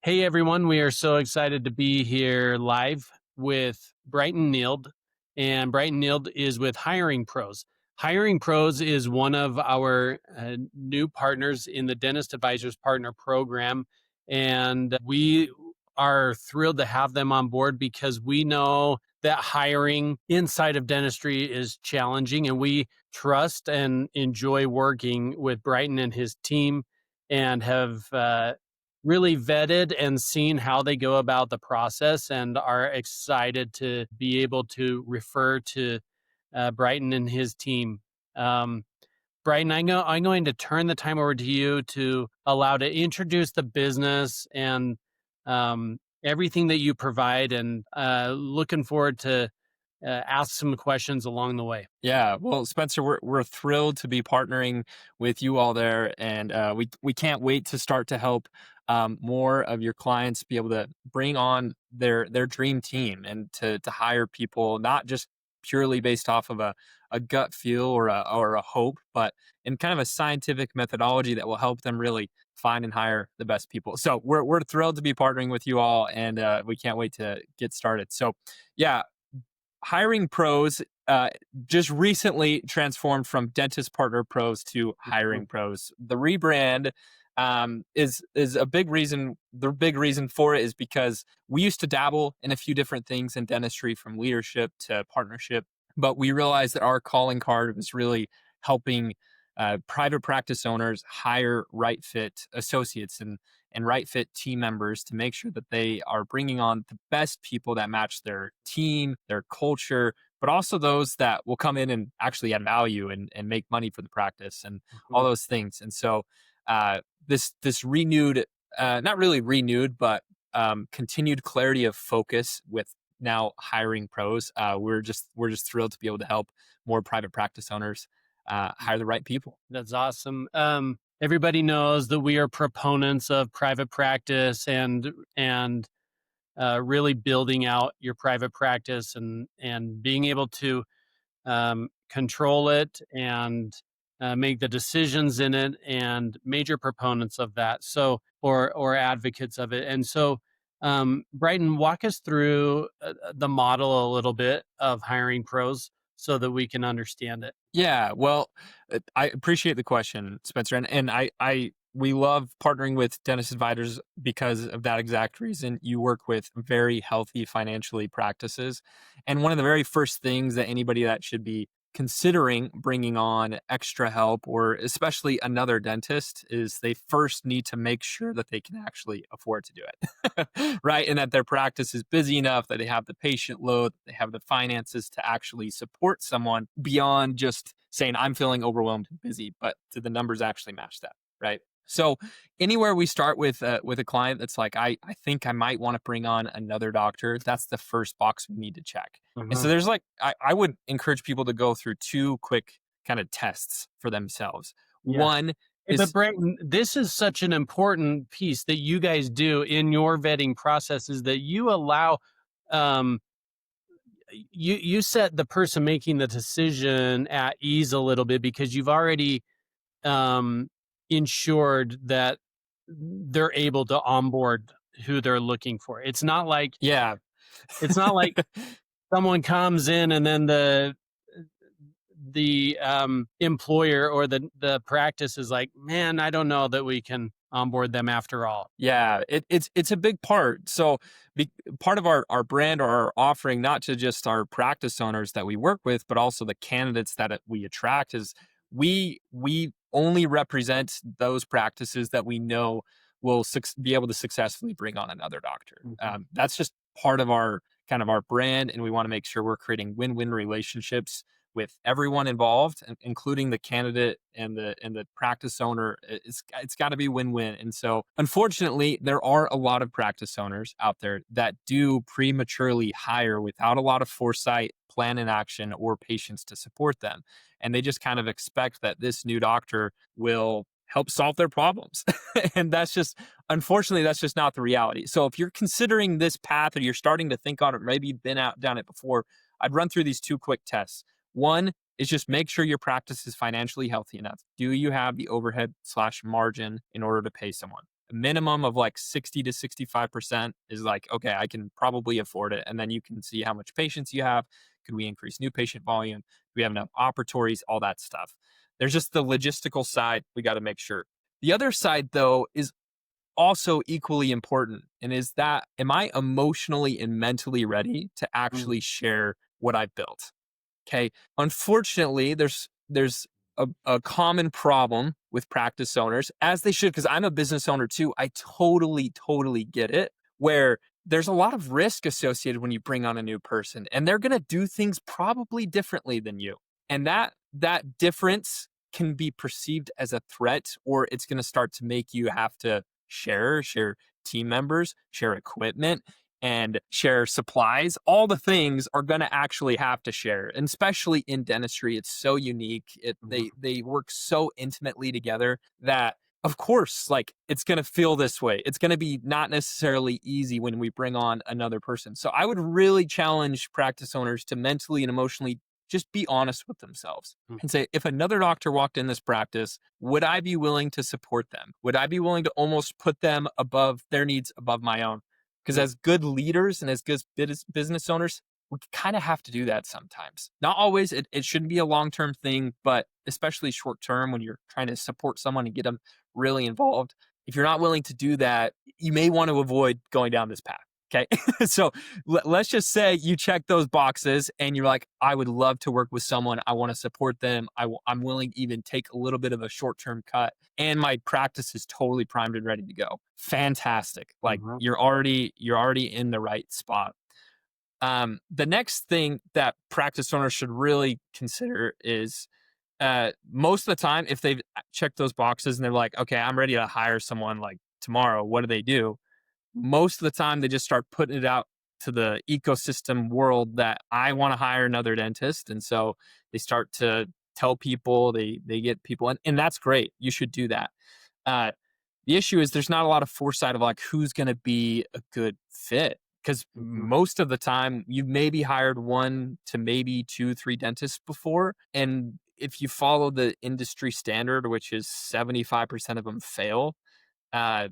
Hey everyone, we are so excited to be here live with Bryton Nield. And Bryton Nield is with Hiring Pros. Hiring Pros is one of our new partners in the Dentist Advisors Partner Program. And we are thrilled to have them on board because we know that hiring inside of dentistry is challenging. And we trust and enjoy working with Bryton and his team and have really vetted and seen how they go about the process and are excited to be able to refer to Bryton and his team. Um, Bryton, I'm going to turn the time over to you to allow to introduce the business and everything that you provide, and looking forward to ask some questions along the way. Yeah, well, Spencer, we're thrilled to be partnering with you all there, and we can't wait to start to help more of your clients be able to bring on their dream team and to hire people not just purely based off of a gut feel or a hope, but in kind of a scientific methodology that will help them really find and hire the best people. So we're thrilled to be partnering with you all, and we can't wait to get started. So yeah, Hiring Pros just recently transformed from Dentist Partner Pros to Hiring Pros. The rebrand is a big reason. The big reason for it is because we used to dabble in a few different things in dentistry, from leadership to partnership, but we realized that our calling card was really helping private practice owners hire right fit associates and right fit team members to make sure that they are bringing on the best people that match their team, their culture, but also those that will come in and actually add value and make money for the practice and all Mhm. those things. And so this renewed, not really renewed, but continued clarity of focus with now Hiring Pros. We're just thrilled to be able to help more private practice owners hire the right people. That's awesome. Everybody knows that we are proponents of private practice and really building out your private practice and being able to control it and make the decisions in it, and major proponents of that. So, or advocates of it. And so, Bryton, walk us through the model a little bit of Hiring Pros so that we can understand it. Yeah, well, I appreciate the question, Spencer, and we love partnering with Dentist Advisors because of that exact reason. You work with very healthy financially practices, and one of the very first things that anybody that should be considering bringing on extra help, or especially another dentist, is they first need to make sure that they can actually afford to do it, right? And that their practice is busy enough, that they have the patient load, they have the finances to actually support someone beyond just saying, I'm feeling overwhelmed and busy, but do the numbers actually match that, right? So anywhere we start with a client that's like, I think I might want to bring on another doctor, that's the first box we need to check. And so Mhm. there's like, I would encourage people to go through two quick kind of tests for themselves. Yeah. One But is, Bryton, this is such an important piece that you guys do in your vetting process, is that you allow um, you set the person making the decision at ease a little bit, because you've already um, ensured that they're able to onboard who they're looking for. yeah. It's not like someone comes in and then the employer or the practice is like, man, I don't know that we can onboard them after all. Yeah, it's a big part. So part of our brand or our offering, not to just our practice owners that we work with, but also the candidates that we attract, is we only represent those practices that we know will be able to successfully bring on another doctor. Mhm. That's just part of our kind of our brand, and we want to make sure we're creating win-win relationships with everyone involved, including the candidate and the practice owner. It's got to be win-win. And so, unfortunately, there are a lot of practice owners out there that do prematurely hire without a lot of foresight, plan in action, or patience to support them, and they just kind of expect that this new doctor will help solve their problems. And that's just, unfortunately, that's just not the reality. So if you're considering this path or you're starting to think on it, maybe you've been out down it before, I'd run through these two quick tests. One is just make sure your practice is financially healthy enough. Do you have the overhead slash margin in order to pay someone? A minimum of like 60 to 65% is like, okay, I can probably afford it. And then you can see how much patients you have. Could we increase new patient volume? Do we have enough operatories? All that stuff. There's just the logistical side we got to make sure. The other side, though, is also equally important. And is that, am I emotionally and mentally ready to Mm, actually share what I've built? Okay. Unfortunately, there's a common problem with practice owners, as they should, because I'm a business owner too. I totally get it. Where there's a lot of risk associated when you bring on a new person, and they're gonna do things probably differently than you. And that difference can be perceived as a threat, or it's gonna start to make you have to share team members, share equipment, and share supplies. All the things are going to actually have to share, and especially in dentistry, it's so unique. mhm, They work so intimately together that, of course, like it's going to feel this way. It's going to be not necessarily easy when we bring on another person. So I would really challenge practice owners to mentally and emotionally just be honest with themselves mm, and say, if another doctor walked in this practice, would I be willing to support them? Would I be willing to almost put them above their needs above my own? Because mm, as good leaders and as good business owners, we kind of have to do that sometimes. Not always. It shouldn't be a long term thing, but especially short term when you're trying to support someone and get them really involved. If you're not willing to do that, you may want to avoid going down this path. Okay. So let's just say you check those boxes and you're like, I would love to work with someone. I want to support them. I'm willing to even take a little bit of a short term cut, and my practice is totally primed and ready to go. Fantastic. Like mhm, you're already in the right spot. The next thing that practice owners should really consider is, most of the time, if they've checked those boxes and they're like, okay, I'm ready to hire someone like tomorrow, what do they do? Most of the time, they just start putting it out to the ecosystem world that I want to hire another dentist. And so they start to tell people, they get people, and that's great. You should do that. Uh, the issue is there's not a lot of foresight of like who's going to be a good fit, because mhm, most of the time you've maybe hired one to maybe two, three dentists before. And if you follow the industry standard, which is 75% of them fail, uh,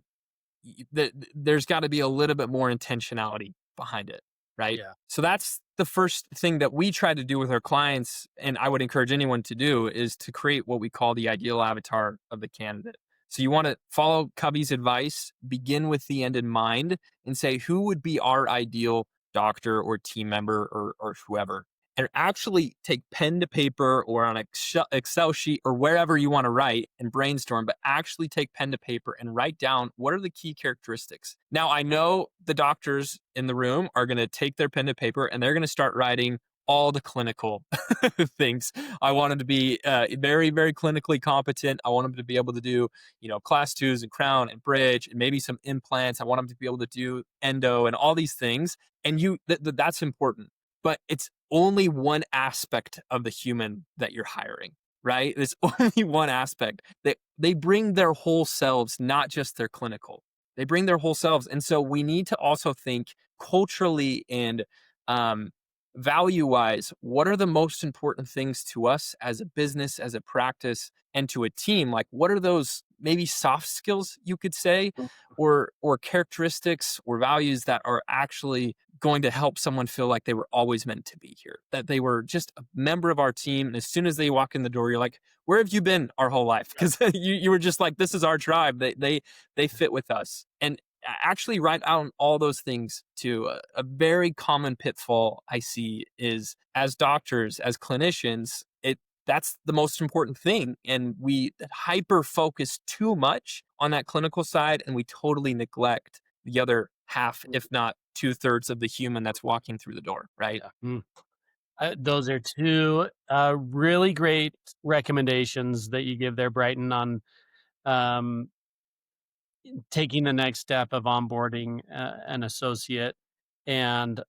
there's got to be a little bit more intentionality behind it, right? yeah, So that's the first thing that we try to do with our clients, and I would encourage anyone to do, is to create what we call the ideal avatar of the candidate. So you want to follow Cubby's advice, begin with the end in mind, and say who would be our ideal doctor or team member or whoever, and actually take pen to paper or on Excel sheet or wherever you want to write and brainstorm, but actually take pen to paper and write down what are the key characteristics. Now, I know the doctors in the room are going to take their pen to paper and they're going to start writing all the clinical things. I want them to be very clinically competent. I want them to be able to do, class twos and crown and bridge and maybe some implants. I want them to be able to do endo and all these things. And that's important, but it's only one aspect of the human that you're hiring, right? It's only one aspect. They bring their whole selves, not just their clinical. They bring their whole selves. And so we need to also think culturally and um, value wise, what are the most important things to us as a business, as a practice, and to a team? Like, what are those maybe soft skills you could say, mm, or characteristics or values that are actually going to help someone feel like they were always meant to be here, that they were just a member of our team. And as soon as they walk in the door, you're like, where have you been our whole life? Because you were just like, this is our tribe. They fit with us. And actually write down all those things too. A very common pitfall I see is, as doctors, as clinicians, that's the most important thing. And we hyper focus too much on that clinical side, and we totally neglect the other half, mm, if not two-thirds of the human that's walking through the door, right? yeah, those are two really great recommendations that you give there, Brighton, on um, taking the next step of onboarding an associate and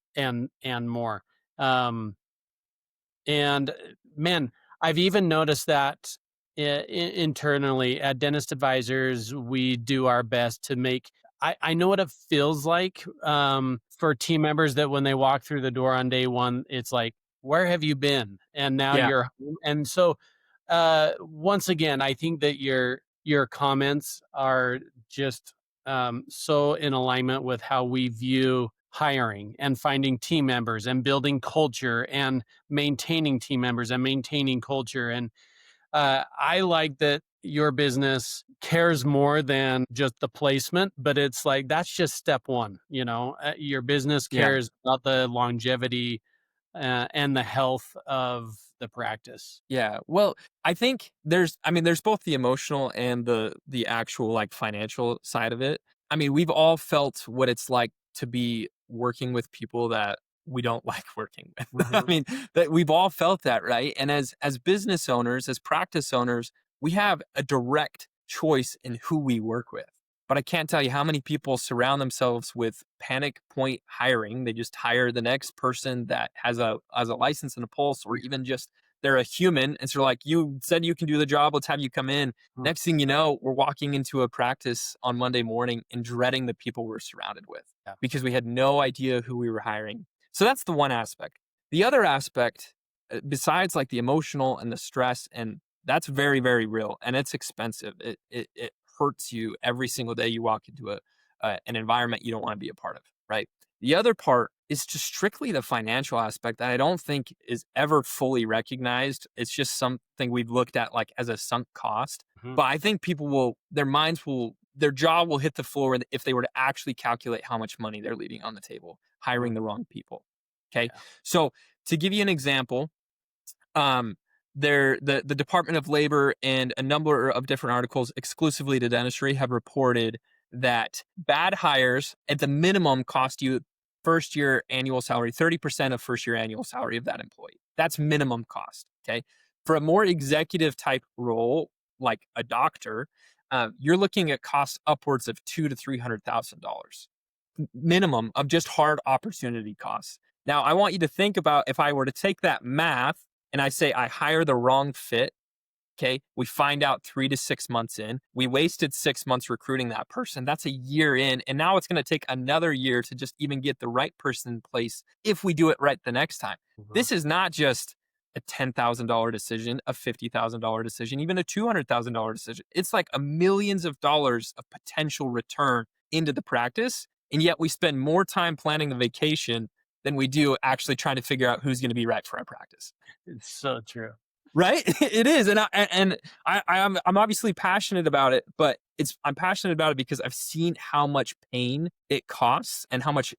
more. Um, and man, I've even noticed that internally at Dentist Advisors, we do our best to make. I know what it feels like for team members that when they walk through the door on day one, it's like, where have you been? And now Yeah. you're home. And so once again, I think that your comments are just so in alignment with how we view hiring and finding team members and building culture and maintaining team members and maintaining culture. And I like that your business cares more than just the placement, but it's like that's just step one. Your business Yeah. cares about the longevity and the health of the practice. Yeah. Well, I think there's both the emotional and the actual like financial side of it. I mean, we've all felt what it's like to be working with people that we don't like working with. I Mhm. mean, that we've all felt that, right? And as business owners, as practice owners, we have a direct choice in who we work with. But I can't tell you how many people surround themselves with panic point hiring. They just hire the next person that has a license and a pulse, or even just they're a human. And so like, you said you can do the job, let's have you come in. Mm. Next thing you know, we're walking into a practice on Monday morning and dreading the people we're surrounded with Yeah. because we had no idea who we were hiring. So that's the one aspect. The other aspect, besides like the emotional and the stress, and that's very, very real and it's expensive. It hurts you every single day you walk into an environment you don't want to be a part of, right? The other part is just strictly the financial aspect that I don't think is ever fully recognized. It's just something we've looked at like as a sunk cost. Mhm. But I think people will, their jaw will hit the floor if they were to actually calculate how much money they're leaving on the table, Mm. hiring the wrong people. Okay. Yeah. So to give you an example, um, the Department of Labor and a number of different articles exclusively to dentistry have reported that bad hires at the minimum cost you first year annual salary, 30% of first year annual salary of that employee. That's minimum cost. Okay. For a more executive type role, like a doctor, you're looking at costs upwards of $200,000 to $300,000 minimum of just hard opportunity costs. Now, I want you to think about if I were to take that math and I say I hire the wrong fit. Okay. We find out 3 to 6 months in. We wasted 6 months recruiting that person. That's a year in. And now it's going to take another year to just even get the right person in place if we do it right the next time. Mhm. This is not just a $10,000 decision, a $50,000 decision, even a $200,000 decision. It's like a millions of dollars of potential return into the practice. And yet we spend more time planning the vacation than we do actually trying to figure out who's going to be right for our practice. It's so true. Right? It is, and I'm obviously passionate about it, but I'm passionate about it because I've seen how much pain it costs and how much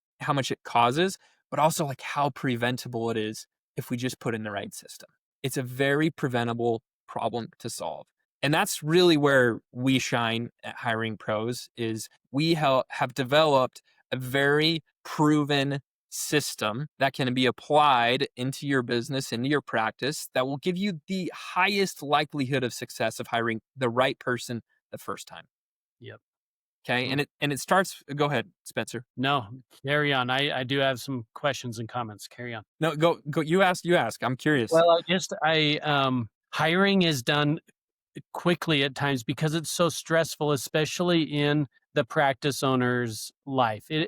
it causes, but also like how preventable it is if we just put in the right system. It's a very preventable problem to solve. And that's really where we shine at Hiring Pros is we have developed a very proven system that can be applied into your business, into your practice that will give you the highest likelihood of success of hiring the right person the first time. Yep. Okay. Mm. And it starts, go ahead, Spencer. No, carry on. I do have some questions and comments. Carry on. No, go. You ask. I'm curious. Well, hiring is done quickly at times because it's so stressful, especially in the practice owner's life. It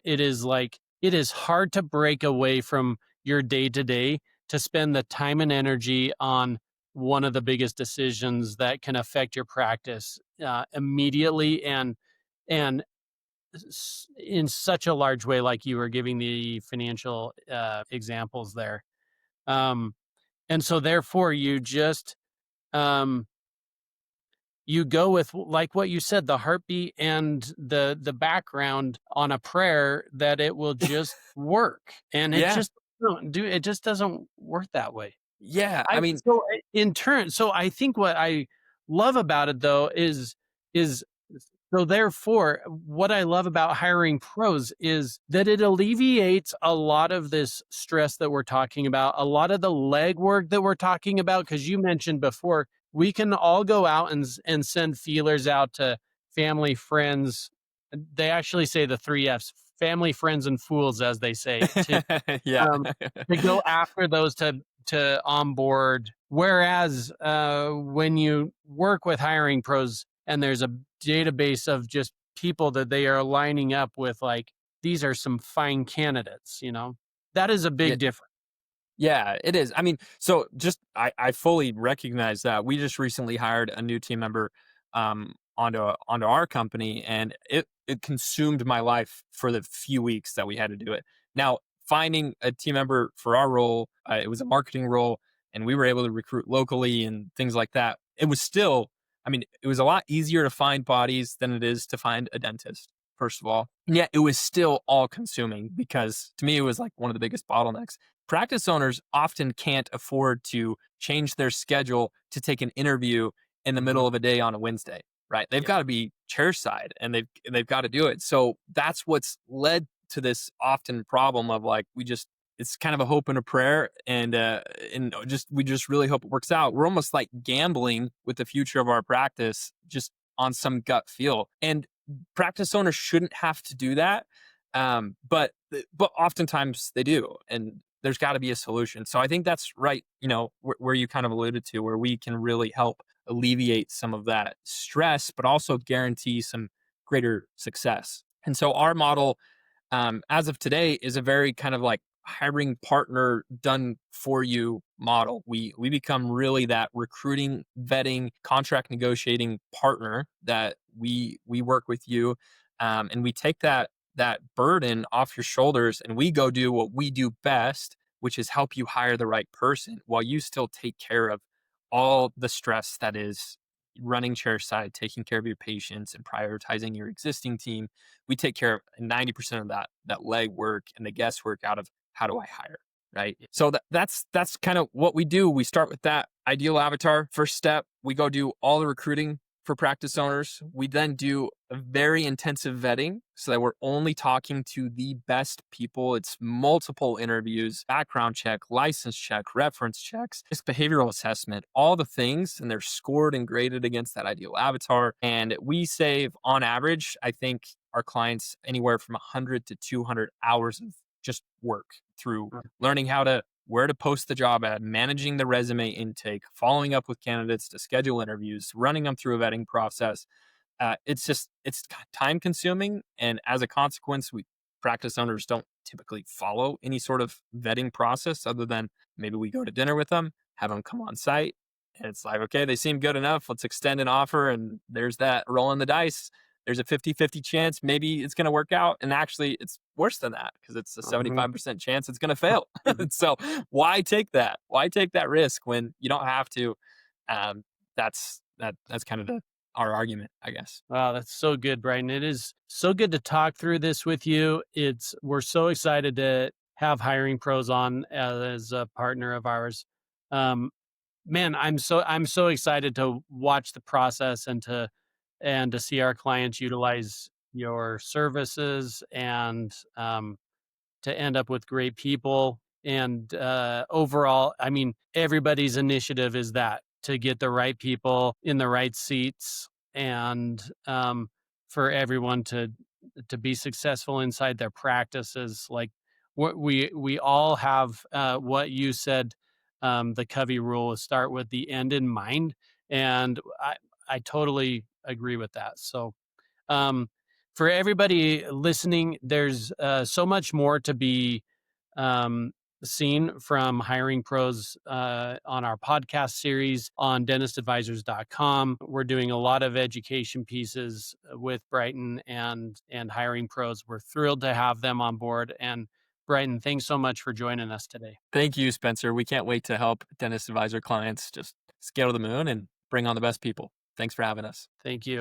is hard to break away from your day to day to spend the time and energy on one of the biggest decisions that can affect your practice immediately and in such a large way, like you were giving the financial examples there. Um, and so, therefore, um, you go with like what you said, the heartbeat and the background on a prayer that it will just work, and Yeah. it just doesn't work that way. Yeah. I I mean, so in turn, so I think what I love about it though is so therefore, what I love about hiring pros is that it alleviates a lot of this stress that we're talking about, a lot of the legwork that we're talking about. Because you mentioned before, we can all go out and send feelers out to family, friends. They actually say the three F's: family, friends, and fools, as they say, yeah. um, to go after those to onboard. Whereas when you work with hiring pros and there's a database of just people that they are lining up with, like these are some fine candidates, that is a Yeah. big difference. Yeah, it is. I mean, so just I fully recognize that. We just recently hired a new team member onto our company, and it consumed my life for the few weeks that we had to do it. Now, finding a team member for our role, it was a marketing role, and we were able to recruit locally and things like that. It was still, I mean, it was a lot easier to find bodies than it is to find a dentist, first of all. And yet it was still all consuming because to me, it was like one of the biggest bottlenecks. Practice owners often can't afford to change their schedule to take an interview in the Mhm. middle of a day on a Wednesday, right? They've Yep. got to be chairside and they've got to do it. So that's what's led to this often problem of like we just it's kind of a hope and a prayer and just we just really hope it works out. We're almost like gambling with the future of our practice just on some gut feel. And practice owners shouldn't have to do that. But oftentimes they do. And there's got to be a solution. So I think that's right, where you kind of alluded to, where we can really help alleviate some of that stress, but also guarantee some greater success. And so our model, as of today, is a very kind of like hiring partner done for you model. We become really that recruiting, vetting, contract negotiating partner that we work with you, and we take that burden off your shoulders, and we go do what we do best, which is help you hire the right person while you still take care of all the stress that is running chairside, taking care of your patients and prioritizing your existing team. We take care of 90% of that leg work and the guesswork out of how do I hire, right? Yeah. So that's kind of what we do. We start with that ideal avatar. First step, we go do all the recruiting for practice owners. We then do a very intensive vetting so that we're only talking to the best people. It's multiple interviews, background check, license check, reference checks, just behavioral assessment, all the things, and they're scored and graded against that ideal avatar. And we save on average, I think our clients anywhere from 100 to 200 hours of just work through learning where to post the job ad, managing the resume intake, following up with candidates to schedule interviews, running them through a vetting process. It's time consuming, and as a consequence, we practice owners don't typically follow any sort of vetting process other than maybe we go to dinner with them, have them come on site, and it's like, okay, they seem good enough. Let's extend an offer, and there's that rolling the dice. There's a 50-50 chance maybe it's going to work out. And actually, it's worse than that because it's a Mhm. 75% chance it's going to fail. So why take that? Why take that risk when you don't have to? Um, that's kind of our argument, I guess. Wow, that's so good, Brian. It is so good to talk through this with you. We're so excited to have Hiring Pros on as a partner of ours. Um, Man, I'm so excited to watch the process and to see our clients utilize your services and to end up with great people. And overall, I mean, everybody's initiative is that to get the right people in the right seats and for everyone to be successful inside their practices. Like what we all have what you said, the Covey rule is start with the end in mind, and I totally agree with that. So um, for everybody listening, there's so much more to be um, seen from Hiring Pros on our podcast series on dentistadvisors.com. We're doing a lot of education pieces with Bryton and Hiring Pros. We're thrilled to have them on board. And Bryton, thanks so much for joining us today. Thank you, Spencer. We can't wait to help dentist advisor clients just scale to the moon and bring on the best people. Thanks for having us. Thank you.